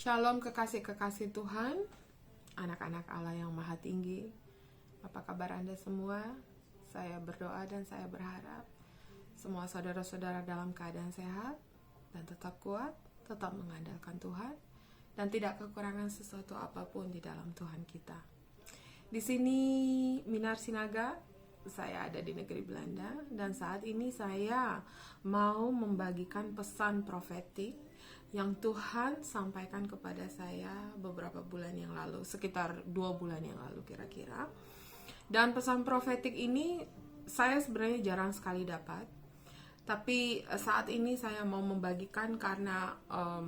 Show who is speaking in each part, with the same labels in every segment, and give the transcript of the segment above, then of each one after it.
Speaker 1: Shalom kekasih-kekasih Tuhan, anak-anak Allah yang maha tinggi. Apa kabar Anda semua? Saya berdoa dan saya berharap semua saudara-saudara dalam keadaan sehat dan tetap kuat, tetap mengandalkan Tuhan, dan tidak kekurangan sesuatu apapun di dalam Tuhan kita. Di sini Minar Sinaga, saya ada di negeri Belanda, dan saat ini saya mau membagikan pesan profetik yang Tuhan sampaikan kepada saya beberapa bulan yang lalu, sekitar 2 bulan yang lalu kira-kira. Dan pesan profetik ini saya sebenarnya jarang sekali dapat, tapi saat ini saya mau membagikan karena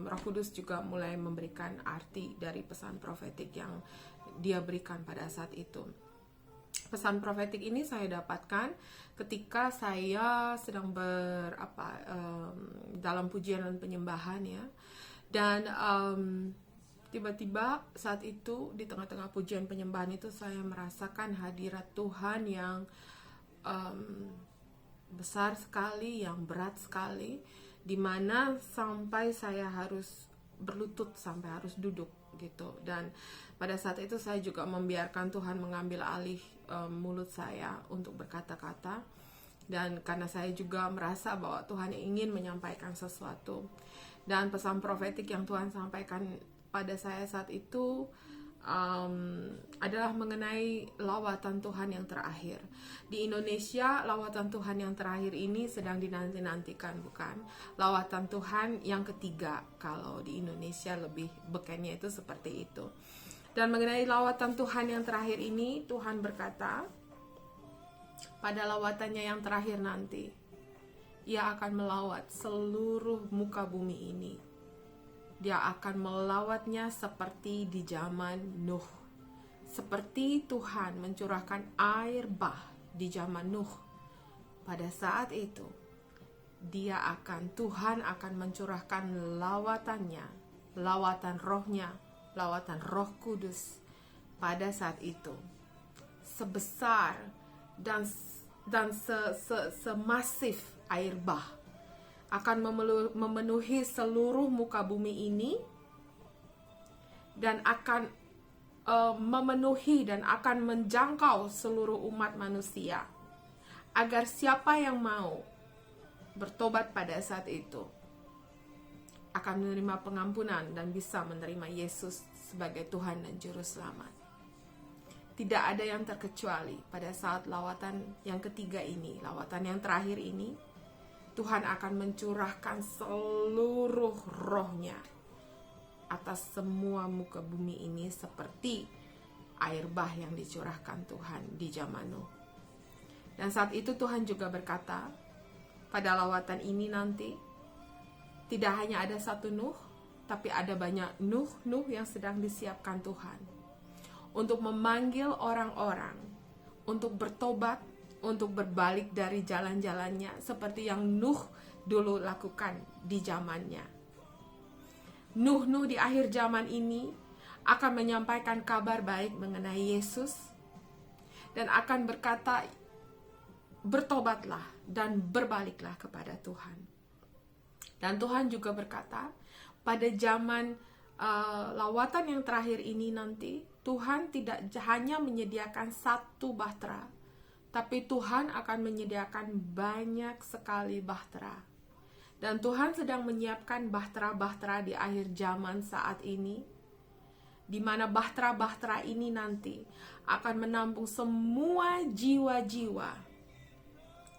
Speaker 1: Roh Kudus juga mulai memberikan arti dari pesan profetik yang Dia berikan pada saat itu. Pesan profetik ini saya dapatkan ketika saya sedang dalam pujian dan penyembahan ya. Dan tiba-tiba saat itu di tengah-tengah pujian penyembahan itu saya merasakan hadirat Tuhan yang besar sekali, yang berat sekali, di mana sampai saya harus berlutut, sampai harus duduk gitu. Dan pada saat itu saya juga membiarkan Tuhan mengambil alih mulut saya untuk berkata-kata, dan karena saya juga merasa bahwa Tuhan ingin menyampaikan sesuatu. Dan pesan profetik yang Tuhan sampaikan pada saya saat itu adalah mengenai lawatan Tuhan yang terakhir. Di Indonesia, lawatan Tuhan yang terakhir ini sedang dinanti-nantikan, bukan? Lawatan Tuhan yang ketiga, kalau di Indonesia lebih bekennya itu seperti itu. Dan mengenai lawatan Tuhan yang terakhir ini, Tuhan berkata, pada lawatannya yang terakhir nanti, Ia akan melawat seluruh muka bumi ini. Dia akan melawatnya seperti di zaman Nuh. Seperti Tuhan mencurahkan air bah di zaman Nuh. Pada saat itu, Tuhan akan mencurahkan lawatannya, lawatan rohnya, lawatan Roh Kudus pada saat itu. Sebesar dan semasif air bah akan memenuhi seluruh muka bumi ini, dan akan memenuhi dan akan menjangkau seluruh umat manusia, agar siapa yang mau bertobat pada saat itu akan menerima pengampunan dan bisa menerima Yesus sebagai Tuhan dan Juru Selamat. Tidak ada yang terkecuali pada saat lawatan yang ketiga ini, lawatan yang terakhir ini, Tuhan akan mencurahkan seluruh rohnya atas semua muka bumi ini seperti air bah yang dicurahkan Tuhan di zaman Nuh. Dan saat itu Tuhan juga berkata, pada lawatan ini nanti tidak hanya ada satu Nuh, tapi ada banyak Nuh yang sedang disiapkan Tuhan untuk memanggil orang-orang untuk bertobat, untuk berbalik dari jalan-jalannya seperti yang Nuh dulu lakukan di zamannya. Nuh di akhir zaman ini akan menyampaikan kabar baik mengenai Yesus dan akan berkata, bertobatlah dan berbaliklah kepada Tuhan. Dan Tuhan juga berkata, pada zaman lawatan yang terakhir ini nanti, Tuhan tidak hanya menyediakan satu bahtera, tapi Tuhan akan menyediakan banyak sekali bahtera. Dan Tuhan sedang menyiapkan bahtera-bahtera di akhir zaman saat ini, di mana bahtera-bahtera ini nanti akan menampung semua jiwa-jiwa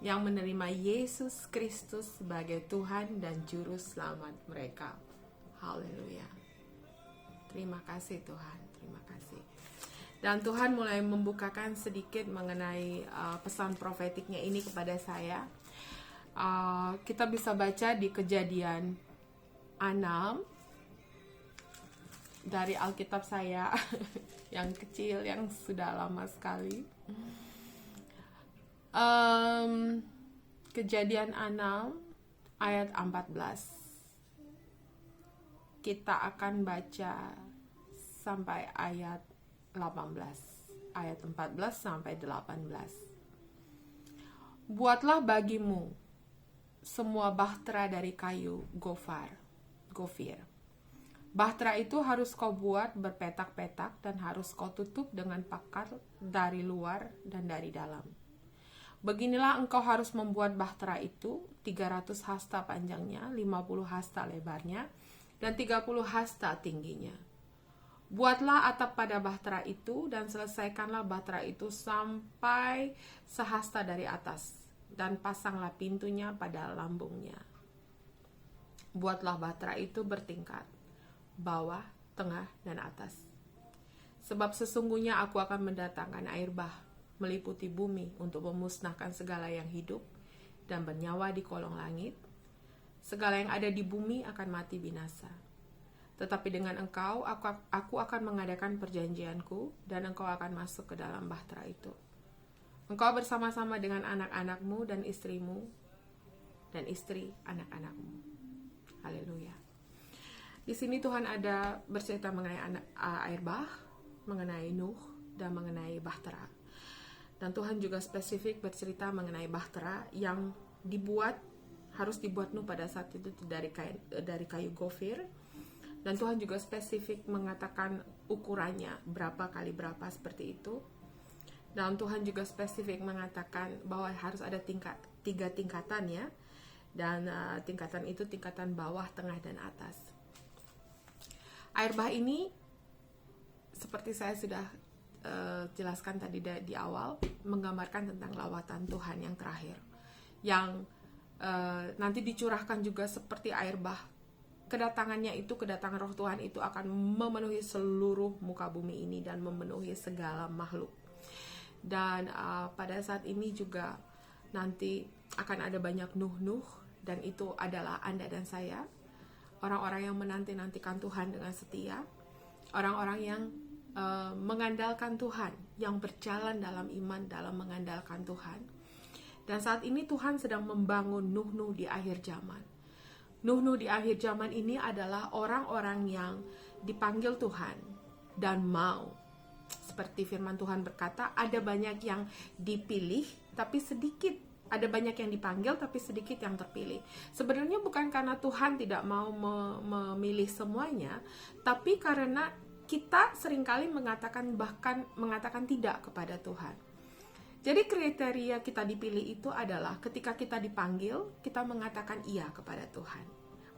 Speaker 1: yang menerima Yesus Kristus sebagai Tuhan dan Juru Selamat mereka. Haleluya. Terima kasih Tuhan, terima kasih. Dan Tuhan mulai membukakan sedikit mengenai pesan profetiknya ini kepada saya. Kita bisa baca di Kejadian 6 dari Alkitab saya yang kecil, yang sudah lama sekali. Kejadian 6 ayat 14. Kita akan baca sampai ayat 18, ayat 14 sampai 18. Buatlah bagimu semua bahtera dari kayu gofir, Bahtera itu harus kau buat berpetak-petak dan harus kau tutup dengan pagar dari luar dan dari dalam. Beginilah engkau harus membuat bahtera itu, 300 hasta panjangnya, 50 hasta lebarnya, dan 30 hasta tingginya. Buatlah atap pada bahtera itu dan selesaikanlah bahtera itu sampai sehasta dari atas, dan pasanglah pintunya pada lambungnya. Buatlah bahtera itu bertingkat, bawah, tengah, dan atas. Sebab sesungguhnya aku akan mendatangkan air bah meliputi bumi untuk memusnahkan segala yang hidup dan bernyawa di kolong langit. Segala yang ada di bumi akan mati binasa. Tetapi dengan engkau, aku akan mengadakan perjanjianku dan engkau akan masuk ke dalam bahtera itu. Engkau bersama-sama dengan anak-anakmu dan istrimu dan istri anak-anakmu. Haleluya. Di sini Tuhan ada bercerita mengenai air bah, mengenai Nuh, dan mengenai bahtera. Dan Tuhan juga spesifik bercerita mengenai bahtera yang harus dibuat Nuh pada saat itu dari kayu gofir. Dan Tuhan juga spesifik mengatakan ukurannya berapa kali berapa seperti itu. Dan Tuhan juga spesifik mengatakan bahwa harus ada 3 tingkatan ya. Dan tingkatan itu tingkatan bawah, tengah, dan atas. Air bah ini seperti saya sudah jelaskan tadi di awal, menggambarkan tentang lawatan Tuhan yang terakhir, yang nanti dicurahkan juga seperti air bah. Kedatangan roh Tuhan itu akan memenuhi seluruh muka bumi ini dan memenuhi segala makhluk. Dan pada saat ini juga nanti akan ada banyak Nuh, dan itu adalah Anda dan saya, orang-orang yang menanti-nantikan Tuhan dengan setia, orang-orang yang mengandalkan Tuhan, yang berjalan dalam iman dalam mengandalkan Tuhan. Dan saat ini Tuhan sedang membangun Nuh di akhir zaman. Nuh di akhir zaman ini adalah orang-orang yang dipanggil Tuhan dan mau. Seperti firman Tuhan berkata, ada banyak yang dipilih tapi sedikit. Ada banyak yang dipanggil tapi sedikit yang terpilih. Sebenarnya bukan karena Tuhan tidak mau memilih semuanya, tapi karena kita seringkali mengatakan tidak kepada Tuhan. Jadi kriteria kita dipilih itu adalah ketika kita dipanggil, kita mengatakan iya kepada Tuhan.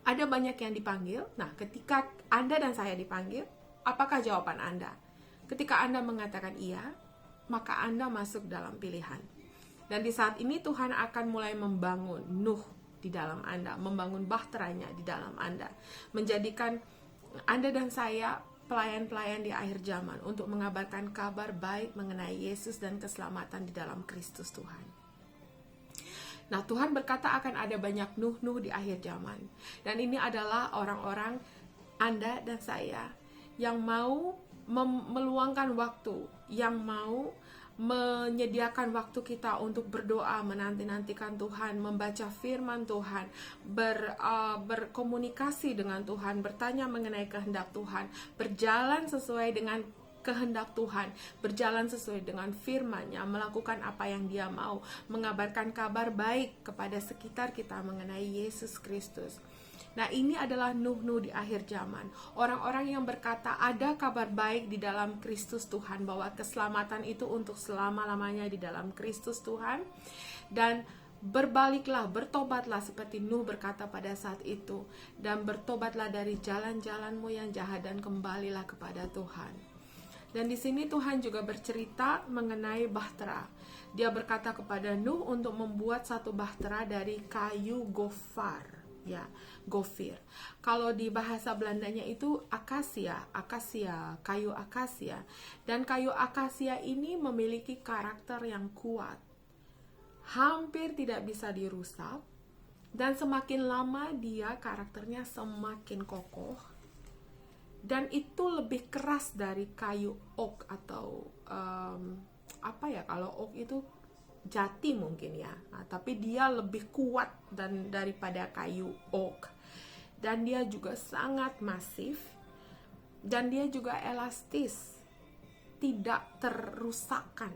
Speaker 1: Ada banyak yang dipanggil. Nah, ketika Anda dan saya dipanggil, apakah jawaban Anda? Ketika Anda mengatakan iya, maka Anda masuk dalam pilihan. Dan di saat ini Tuhan akan mulai membangun Nuh di dalam Anda, membangun bahteranya di dalam Anda, menjadikan Anda dan saya pelayan-pelayan di akhir zaman untuk mengabarkan kabar baik mengenai Yesus dan keselamatan di dalam Kristus Tuhan. Nah, Tuhan berkata akan ada banyak Nuh di akhir zaman. Dan ini adalah orang-orang Anda dan saya yang mau meluangkan waktu, yang mau menyediakan waktu kita untuk berdoa, menanti-nantikan Tuhan, membaca firman Tuhan, berkomunikasi dengan Tuhan, bertanya mengenai kehendak Tuhan, berjalan sesuai dengan kehendak Tuhan, berjalan sesuai dengan firman-Nya, melakukan apa yang Dia mau, mengabarkan kabar baik kepada sekitar kita mengenai Yesus Kristus. Nah, ini adalah Nuh di akhir zaman. Orang-orang yang berkata ada kabar baik di dalam Kristus Tuhan, bahwa keselamatan itu untuk selama-lamanya di dalam Kristus Tuhan. Dan berbaliklah, bertobatlah seperti Nuh berkata pada saat itu. Dan bertobatlah dari jalan-jalanmu yang jahat dan kembalilah kepada Tuhan. Dan di sini Tuhan juga bercerita mengenai bahtera. Dia berkata kepada Nuh untuk membuat satu bahtera dari kayu gofar. Ya, gofir. Kalau di bahasa Belandanya itu akasia, kayu akasia. Dan kayu akasia ini memiliki karakter yang kuat. Hampir tidak bisa dirusak. Dan semakin lama dia karakternya semakin kokoh. Dan itu lebih keras dari kayu oak atau kalau oak itu jati mungkin ya, tapi dia lebih kuat daripada kayu oak, dan dia juga sangat masif, dan dia juga elastis, tidak terrusakkan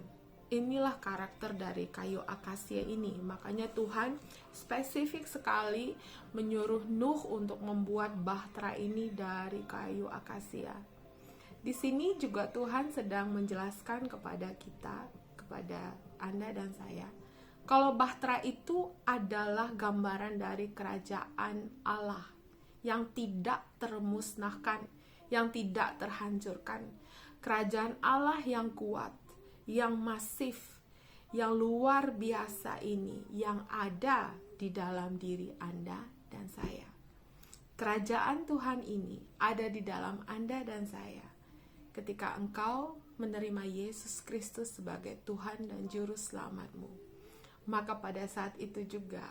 Speaker 1: inilah karakter dari kayu akasia ini. Makanya Tuhan spesifik sekali menyuruh Nuh untuk membuat bahtera ini dari kayu akasia. Di sini juga Tuhan sedang menjelaskan kepada kita, kepada Anda dan saya, kalau bahtera itu adalah gambaran dari kerajaan Allah yang tidak termusnahkan, yang tidak terhancurkan. Kerajaan Allah yang kuat, yang masif, yang luar biasa ini, yang ada di dalam diri Anda dan saya. Kerajaan Tuhan ini ada di dalam Anda dan saya ketika engkau menerima Yesus Kristus sebagai Tuhan dan Juru Selamatmu. Maka pada saat itu juga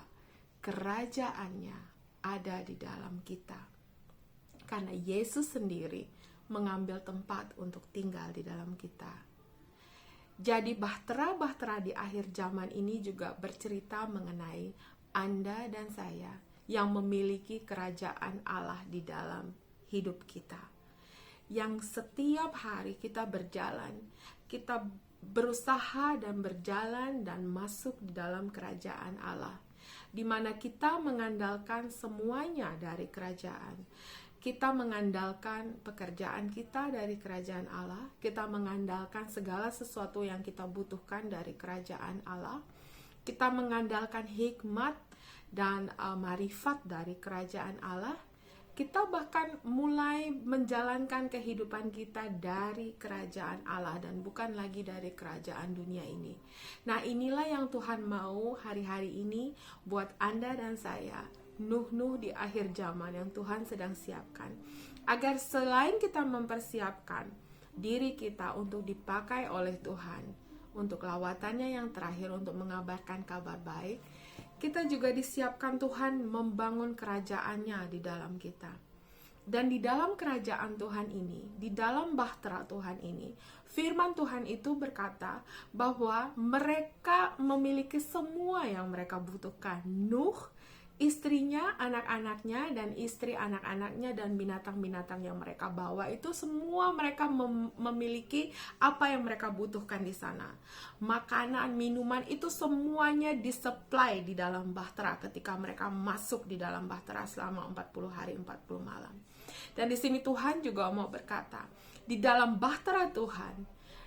Speaker 1: kerajaannya ada di dalam kita. Karena Yesus sendiri mengambil tempat untuk tinggal di dalam kita. Jadi bahtera-bahtera di akhir zaman ini juga bercerita mengenai Anda dan saya yang memiliki kerajaan Allah di dalam hidup kita. Yang setiap hari kita berjalan, kita berusaha dan berjalan dan masuk di dalam kerajaan Allah, di mana kita mengandalkan semuanya dari kerajaan. Kita mengandalkan pekerjaan kita dari kerajaan Allah. Kita mengandalkan segala sesuatu yang kita butuhkan dari kerajaan Allah. Kita mengandalkan hikmat dan marifat dari kerajaan Allah. Kita bahkan mulai menjalankan kehidupan kita dari kerajaan Allah dan bukan lagi dari kerajaan dunia ini. Nah, inilah yang Tuhan mau hari-hari ini buat Anda dan saya. Nuh di akhir zaman yang Tuhan sedang siapkan, agar selain kita mempersiapkan diri kita untuk dipakai oleh Tuhan untuk lawatannya yang terakhir, untuk mengabarkan kabar baik, kita juga disiapkan Tuhan membangun kerajaannya di dalam kita. Dan di dalam kerajaan Tuhan ini, di dalam bahtera Tuhan ini, firman Tuhan itu berkata bahwa mereka memiliki semua yang mereka butuhkan. Nuh, istrinya, anak-anaknya, dan istri anak-anaknya, dan binatang-binatang yang mereka bawa, itu semua mereka memiliki apa yang mereka butuhkan di sana. Makanan, minuman, itu semuanya disupply di dalam bahtera ketika mereka masuk di dalam bahtera selama 40 hari 40 malam. Dan di sini Tuhan juga mau berkata, di dalam bahtera Tuhan,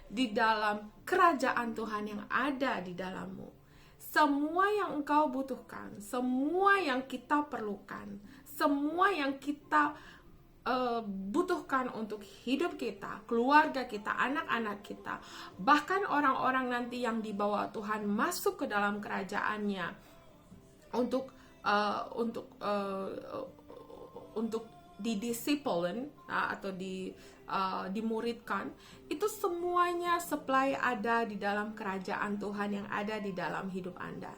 Speaker 1: di dalam kerajaan Tuhan yang ada di dalammu, semua yang engkau butuhkan, semua yang kita perlukan, semua yang kita butuhkan untuk hidup kita, keluarga kita, anak-anak kita, bahkan orang-orang nanti yang dibawa Tuhan masuk ke dalam kerajaannya untuk didisiplin atau dimuridkan, itu semuanya supply ada di dalam kerajaan Tuhan yang ada di dalam hidup Anda.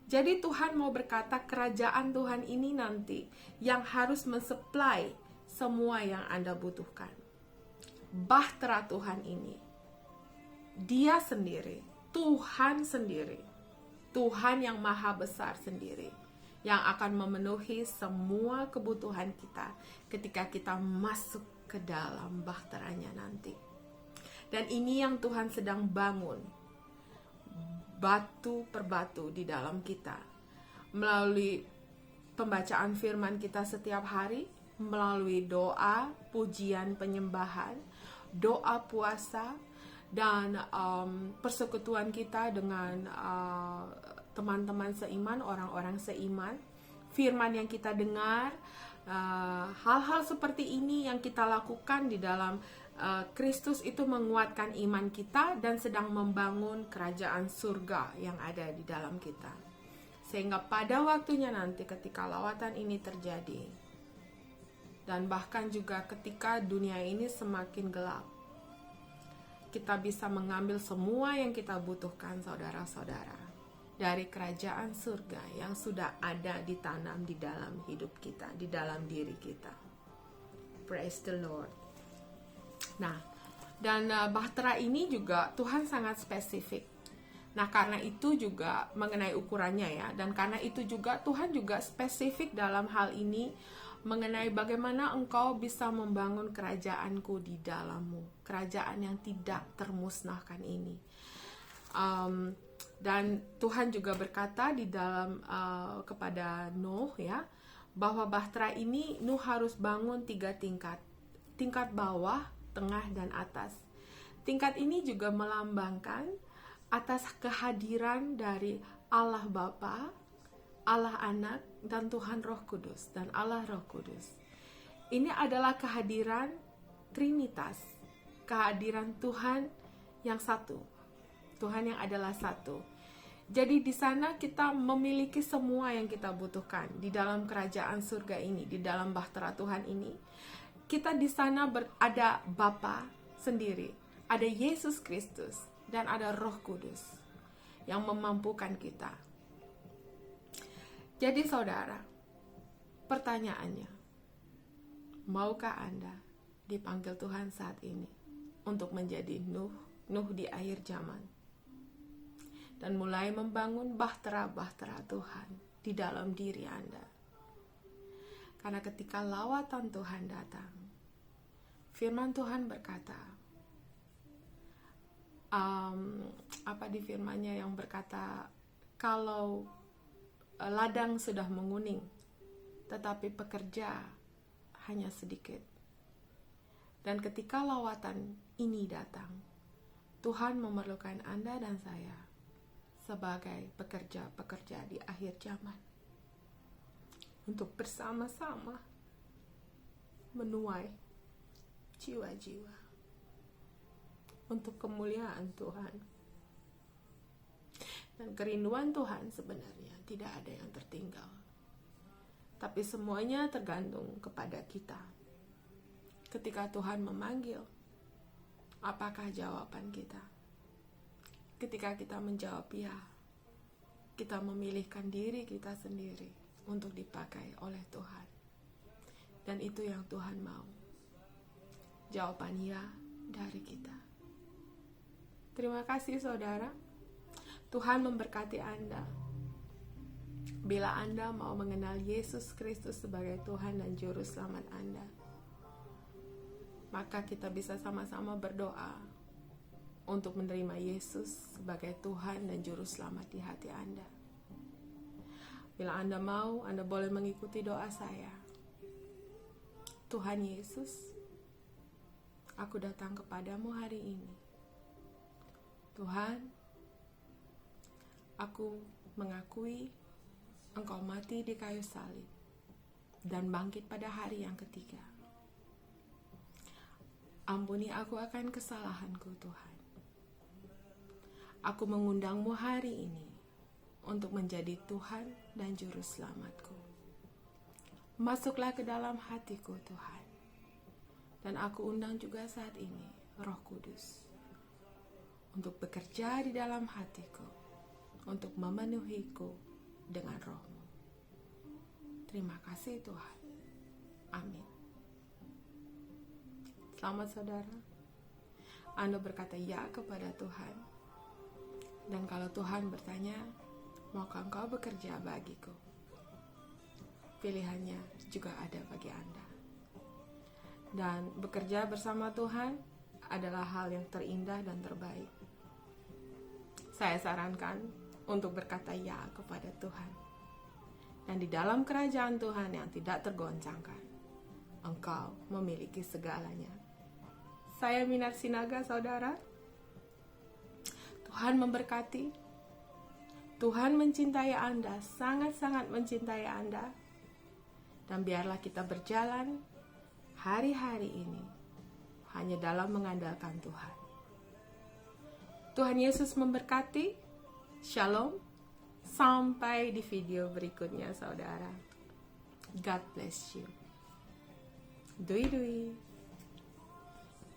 Speaker 1: Jadi Tuhan mau berkata, kerajaan Tuhan ini nanti yang harus mensupply semua yang Anda butuhkan. Bahtera Tuhan ini, Dia sendiri, Tuhan sendiri, Tuhan yang maha besar sendiri, yang akan memenuhi semua kebutuhan kita ketika kita masuk ke dalam bahteranya nanti. Dan ini yang Tuhan sedang bangun, batu per batu di dalam kita, melalui pembacaan firman kita setiap hari, melalui doa, pujian, penyembahan, doa puasa, dan persekutuan kita dengan teman-teman seiman, orang-orang seiman, firman yang kita dengar, hal-hal seperti ini yang kita lakukan di dalam Kristus itu menguatkan iman kita dan sedang membangun kerajaan surga yang ada di dalam kita. Sehingga pada waktunya nanti ketika lawatan ini terjadi, dan bahkan juga ketika dunia ini semakin gelap, kita bisa mengambil semua yang kita butuhkan, saudara-saudara, dari kerajaan surga yang sudah ada ditanam di dalam hidup kita, di dalam diri kita. Praise the Lord. Nah, dan bahtera ini juga Tuhan sangat spesifik. Nah, karena itu juga mengenai ukurannya ya, dan karena itu juga Tuhan juga spesifik dalam hal ini mengenai bagaimana engkau bisa membangun kerajaanku di dalammu, kerajaan yang tidak termusnahkan ini. Dan Tuhan juga berkata di dalam kepada Nuh ya, bahwa bahtera ini Nuh harus bangun 3 tingkat. Tingkat bawah, tengah, dan atas. Tingkat ini juga melambangkan atas kehadiran dari Allah Bapa, Allah Anak, dan Tuhan Roh Kudus, dan Allah Roh Kudus. Ini adalah kehadiran Trinitas, kehadiran Tuhan yang satu, Tuhan yang adalah satu. Jadi di sana kita memiliki semua yang kita butuhkan di dalam kerajaan surga ini, di dalam bahtera Tuhan ini. Kita di sana ada Bapa sendiri, ada Yesus Kristus, dan ada Roh Kudus yang memampukan kita. Jadi saudara, pertanyaannya, maukah Anda dipanggil Tuhan saat ini untuk menjadi Nuh di akhir zaman? Dan mulai membangun bahtera-bahtera Tuhan di dalam diri Anda. Karena ketika lawatan Tuhan datang, firman Tuhan berkata, apa di firman-Nya yang berkata, kalau ladang sudah menguning, tetapi pekerja hanya sedikit. Dan ketika lawatan ini datang, Tuhan memerlukan Anda dan saya sebagai pekerja-pekerja di akhir zaman untuk bersama-sama menuai jiwa-jiwa untuk kemuliaan Tuhan. Dan kerinduan Tuhan sebenarnya tidak ada yang tertinggal, tapi semuanya tergantung kepada kita. Ketika Tuhan memanggil, apakah jawaban kita? Ketika kita menjawab ya, kita memilihkan diri kita sendiri untuk dipakai oleh Tuhan. Dan itu yang Tuhan mau. Jawaban ya dari kita. Terima kasih saudara. Tuhan memberkati Anda. Bila Anda mau mengenal Yesus Kristus sebagai Tuhan dan Juru Selamat Anda, maka kita bisa sama-sama berdoa untuk menerima Yesus sebagai Tuhan dan Juru Selamat di hati Anda. Bila Anda mau, Anda boleh mengikuti doa saya. Tuhan Yesus, aku datang kepadamu hari ini. Tuhan, aku mengakui Engkau mati di kayu salib dan bangkit pada hari yang ketiga. Ampuni aku akan kesalahanku, Tuhan. Aku mengundangmu hari ini untuk menjadi Tuhan dan Juru Selamatku. Masuklah ke dalam hatiku, Tuhan. Dan aku undang juga saat ini Roh Kudus untuk bekerja di dalam hatiku, untuk memenuhiku dengan Roh-Mu. Terima kasih Tuhan. Amin. Selamat saudara. Anda berkata ya kepada Tuhan. Dan kalau Tuhan bertanya, maukah engkau bekerja bagiku? Pilihannya juga ada bagi Anda. Dan bekerja bersama Tuhan adalah hal yang terindah dan terbaik. Saya sarankan untuk berkata ya kepada Tuhan. Dan di dalam kerajaan Tuhan yang tidak tergoncangkan, engkau memiliki segalanya. Saya Minar Sinaga, saudara. Tuhan memberkati. Tuhan mencintai Anda, sangat-sangat mencintai Anda. Dan biarlah kita berjalan hari-hari ini hanya dalam mengandalkan Tuhan. Tuhan Yesus memberkati. Shalom. Sampai di video berikutnya, saudara. God bless you. Dui dui.